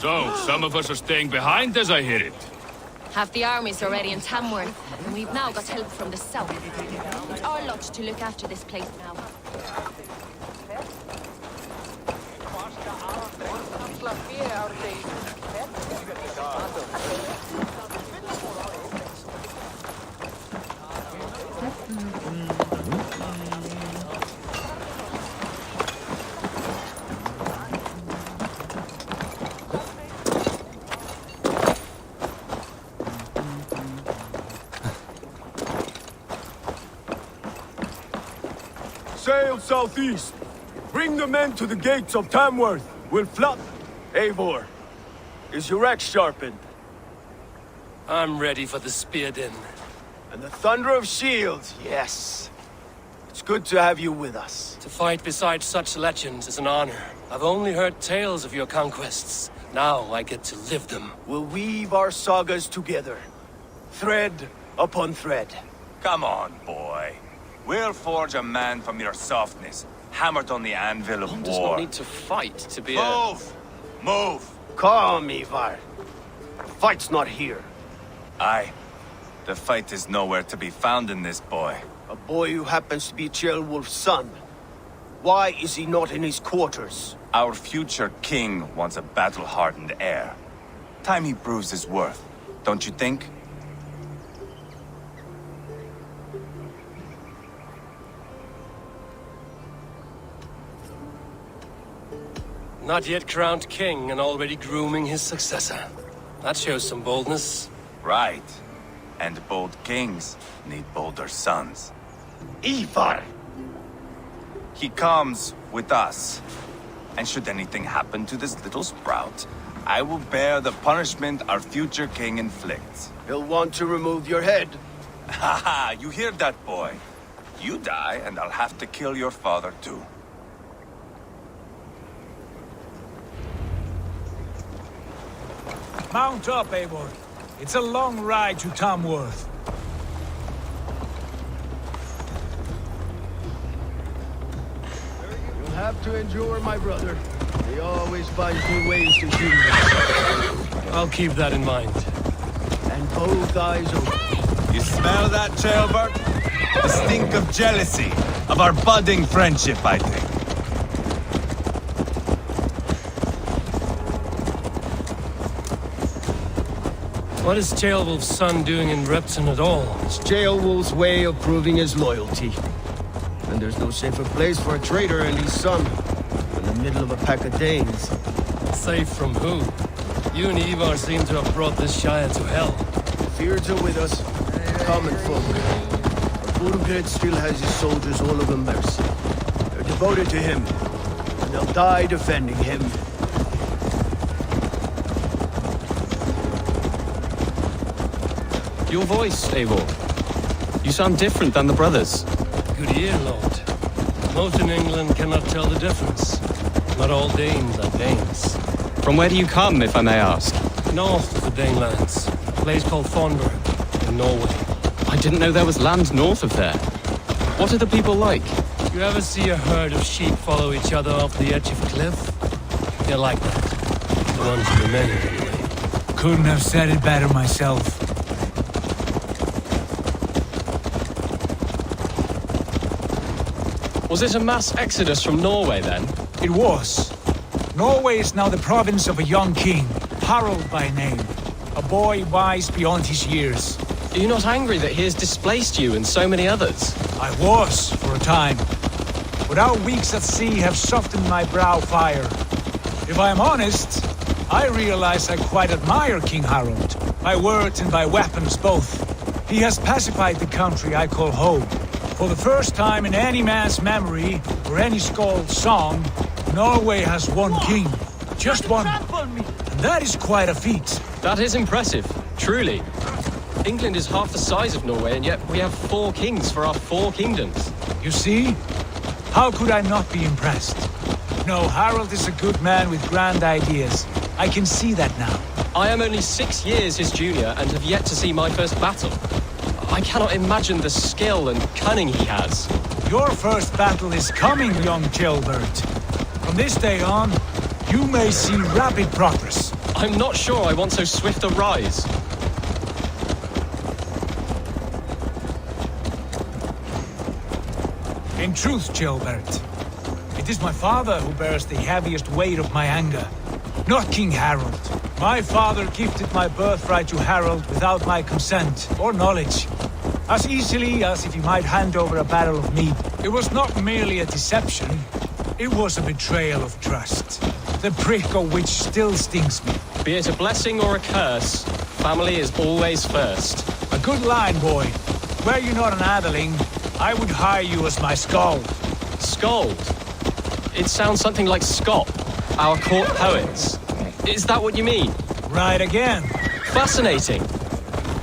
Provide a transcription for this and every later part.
So, some of us are staying behind as I hear it. Half the army's already in Tamworth, and we've now got help from the south. It's our lot to look after this place now. Sail southeast. Bring the men to the gates of Tamworth. We'll flood. Eivor, is your axe sharpened? I'm ready for the spear din. And the thunder of shields, yes. It's good to have you with us. To fight beside such legends is an honor. I've only heard tales of your conquests. Now I get to live them. We'll weave our sagas together. Thread upon thread. Come on, boy. We'll forge a man from your softness, hammered on the anvil of One war. does not need to fight to be Move! Move! Calm, Ivar. The fight's not here. Aye. The fight is nowhere to be found in this boy. A boy who happens to be Ceolwulf's son. Why is he not in his quarters? Our future king wants a battle-hardened heir. Time he proves his worth, don't you think? Not yet crowned king and already grooming his successor. That shows some boldness. Right. And bold kings need bolder sons. Ivar! He comes with us. And should anything happen to this little sprout, I will bear the punishment our future king inflicts. He'll want to remove your head. Haha, you hear that, boy? You die, and I'll have to kill your father, too. Mount up, Eivor. It's a long ride to Tamworth. You'll have to endure, my brother. He always finds new ways to humor us. I'll keep that in mind. And both eyes open. You smell that, Ceolbert? The stink of jealousy, of our budding friendship, I think. What is Ceolwulf's son doing in Repton at all? It's Ceolwulf's way of proving his loyalty. And there's no safer place for a traitor and his son in the middle of a pack of Danes. Safe from who? You and Ivar seem to have brought this Shire to hell. Fears are with us, common folk. But Burgred still has his soldiers all of them mercy. They're devoted to him, and they'll die defending him. Your voice, Eivor. You sound different than the brothers. Good ear, Lord. Most in England cannot tell the difference. Not all Danes are Danes. From where do you come, if I may ask? North of the Danelands, a place called Thornburg, in Norway. I didn't know there was land north of there. What are the people like? You ever see a herd of sheep follow each other off the edge of a cliff? They're like that. The ones in the men, anyway. Couldn't have said it better myself. Was it a mass exodus from Norway, then? It was. Norway is now the province of a young king, Harald by name. A boy wise beyond his years. Are you not angry that he has displaced you and so many others? I was, for a time. But our weeks at sea have softened my brow fire. If I am honest, I realize I quite admire King Harald. By words and by weapons both. He has pacified the country I call home. For the first time in any man's memory, or any skald's song, Norway has one king. Just one. And that is quite a feat. That is impressive, truly. England is half the size of Norway, and yet we have 4 kings for our 4 kingdoms. You see? How could I not be impressed? No, Harald is a good man with grand ideas. I can see that now. I am only 6 years his junior and have yet to see my first battle. I cannot imagine the skill and cunning he has. Your first battle is coming, young Ceolbert. From this day on, you may see rapid progress. I'm not sure I want so swift a rise. In truth, Gilbert, it is my father who bears the heaviest weight of my anger, not King Harold. My father gifted my birthright to Harold without my consent or knowledge, as easily as if he might hand over a barrel of meat. It was not merely a deception, it was a betrayal of trust, the prick of which still stings me. Be it a blessing or a curse, family is always first. A good line, boy. Were you not an adeling, I would hire you as my skald. Skald? It sounds something like Scott, our court poets. Is that what you mean? Right again. Fascinating.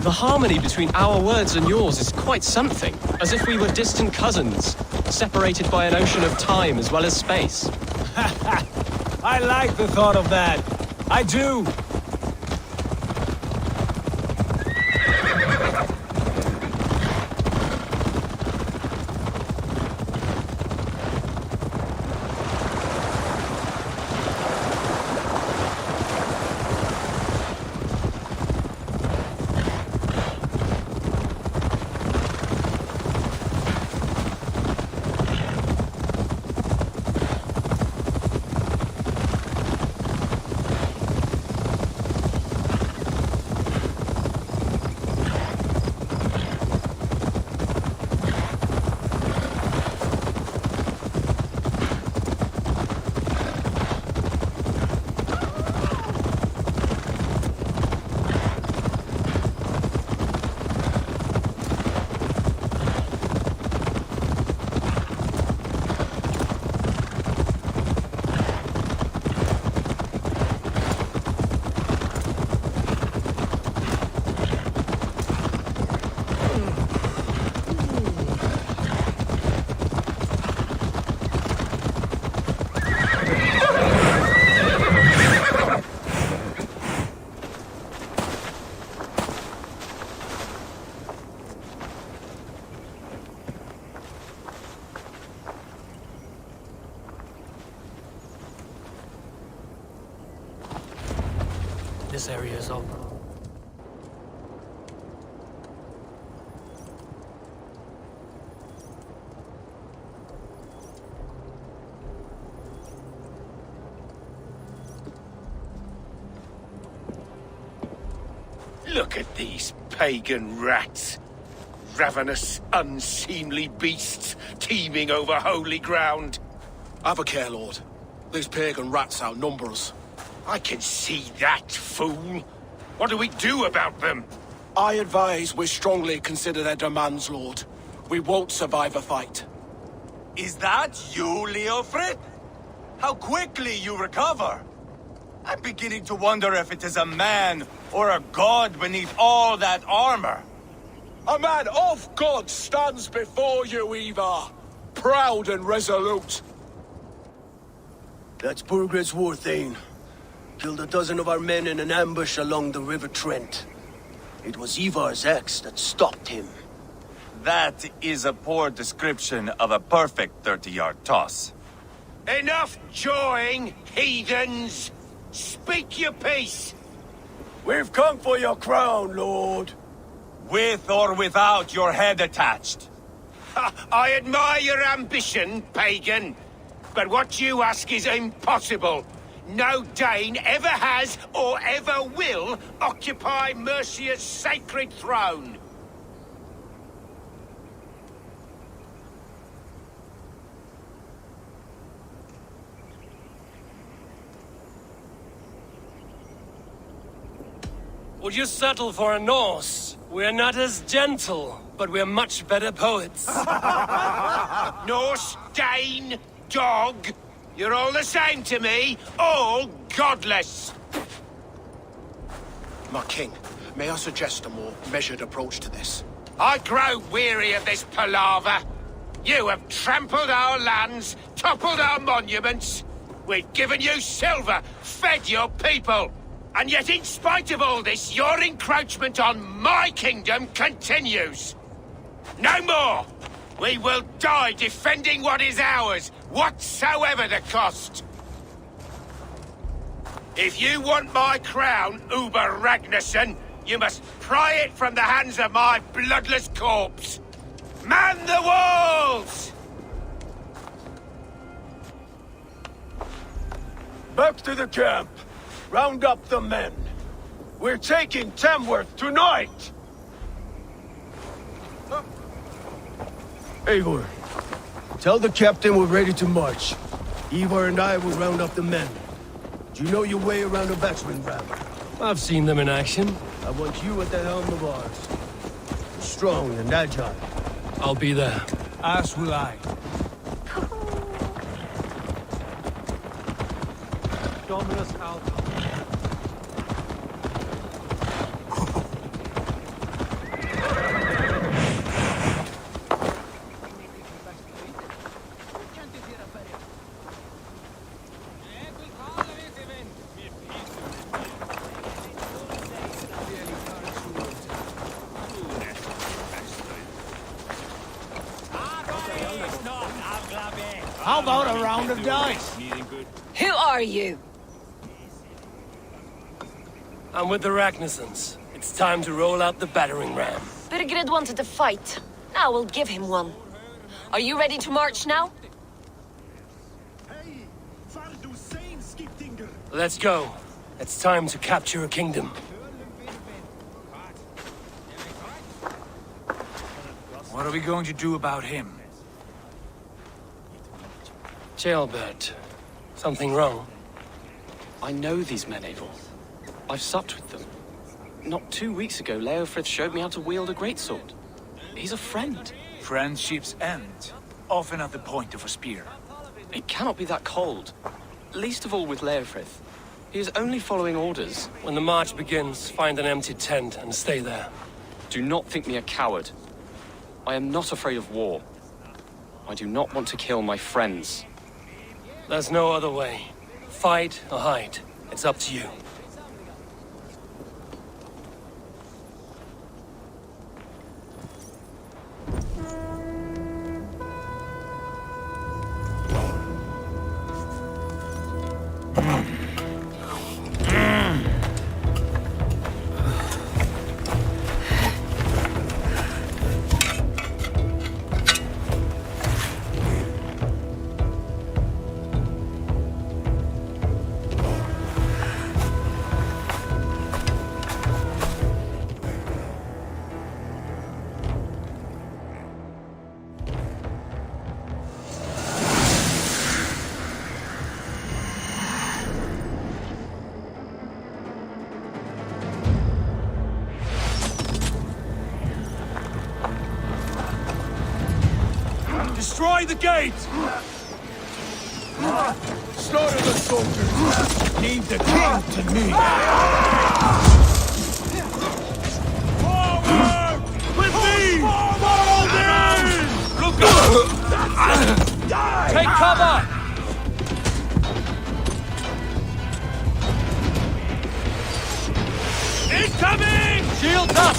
The harmony between our words and yours is quite something. As if we were distant cousins, separated by an ocean of time as well as space. I like the thought of that. I do. This area is open. Look at these pagan rats. Ravenous, unseemly beasts teeming over holy ground. Have a care, Lord. These pagan rats outnumber us. I can see that, fool. What do we do about them? I advise we strongly consider their demands, Lord. We won't survive a fight. Is that you, Leofrid? How quickly you recover! I'm beginning to wonder if it is a man or a god beneath all that armor. A man of God stands before you, Eva. Proud and resolute. That's Burgred's war thane. Killed a dozen of our men in an ambush along the River Trent. It was Ivar's axe that stopped him. That is a poor description of a perfect 30-yard toss. Enough jawing, heathens! Speak your piece! We've come for your crown, Lord. With or without your head attached. I admire your ambition, pagan. But what you ask is impossible. No Dane ever has or ever will occupy Mercia's sacred throne. Would you settle for a Norse? We're not as gentle, but we're much better poets. Norse, Dane, dog. You're all the same to me. All godless. My king, may I suggest a more measured approach to this? I grow weary of this palaver. You have trampled our lands, toppled our monuments. We've given you silver, fed your people. And yet, in spite of all this, your encroachment on my kingdom continues. No more! We will die defending what is ours, whatsoever the cost. If you want my crown, Uber Ragnarsson, you must pry it from the hands of my bloodless corpse. Man the walls! Back to the camp. Round up the men. We're taking Tamworth tonight! Eivor, tell the captain we're ready to march. Ivar and I will round up the men. Do you know your way around a battering ram? I've seen them in action. I want you at the helm of ours. Strong and agile. I'll be there. As will I. Dominus Alpha. How about a round of dice? Who are you? I'm with the Ragnarsons. It's time to roll out the battering ram. Birgrid wanted to fight. Now we'll give him one. Are you ready to march now? Let's go. It's time to capture a kingdom. What are we going to do about him? Jailbird. Something wrong? I know these men, Eivor. I've supped with them. Not 2 weeks ago, Leofrith showed me how to wield a greatsword. He's a friend. Friendships end, often at the point of a spear. It cannot be that cold. Least of all with Leofrith. He is only following orders. When the march begins, find an empty tent and stay there. Do not think me a coward. I am not afraid of war. I do not want to kill my friends. There's no other way. Fight or hide. It's up to you. Destroy the gate! Slaughter the soldiers! Leave the king to me! Forward! With me! Forward! Look out! Take cover! Incoming! Shield up!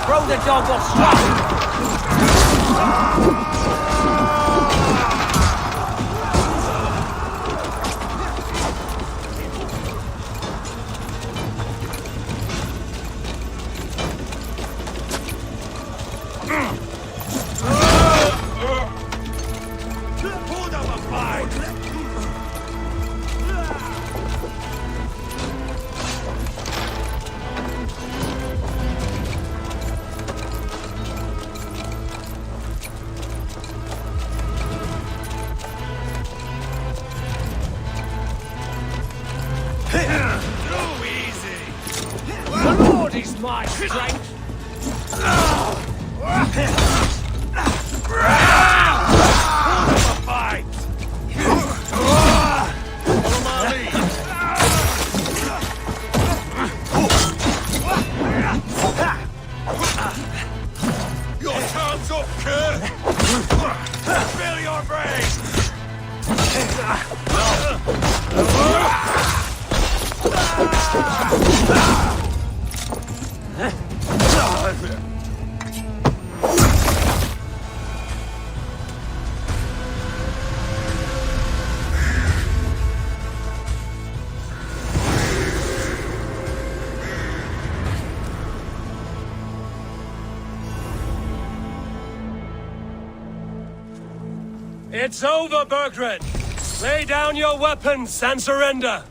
Throw the dog or strike! The Lord is my strength! Your time's up, kid! Spill your brains! It's over, Bergred! Lay down your weapons and surrender!